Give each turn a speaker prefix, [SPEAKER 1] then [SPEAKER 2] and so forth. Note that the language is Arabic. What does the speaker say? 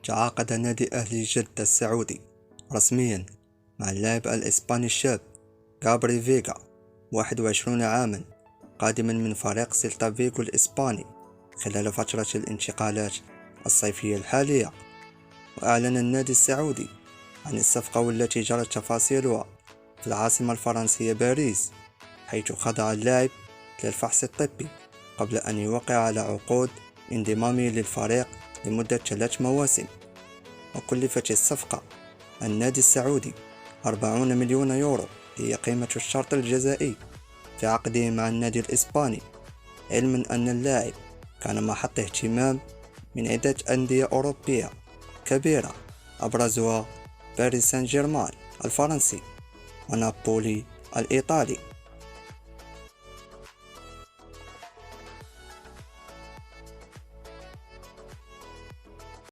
[SPEAKER 1] تعاقد نادي أهلي جدة السعودي رسميا مع اللاعب الإسباني الشاب غابري فيغا 21 عاما قادما من فريق سيلتا فيغو الإسباني خلال فترة الانتقالات الصيفية الحالية. وأعلن النادي السعودي عن الصفقة والتي جرت تفاصيلها في العاصمة الفرنسية باريس، حيث خضع اللاعب للفحص الطبي قبل أن يوقع على عقود انضمامه للفريق لمدة 3 مواسم. وكلفت الصفقة النادي السعودي 40 مليون يورو، هي قيمة الشرط الجزائي في عقده مع النادي الإسباني، علما أن اللاعب كان محط اهتمام من عدة أندية أوروبية كبيرة أبرزها باريس سان جيرمان الفرنسي ونابولي الإيطالي.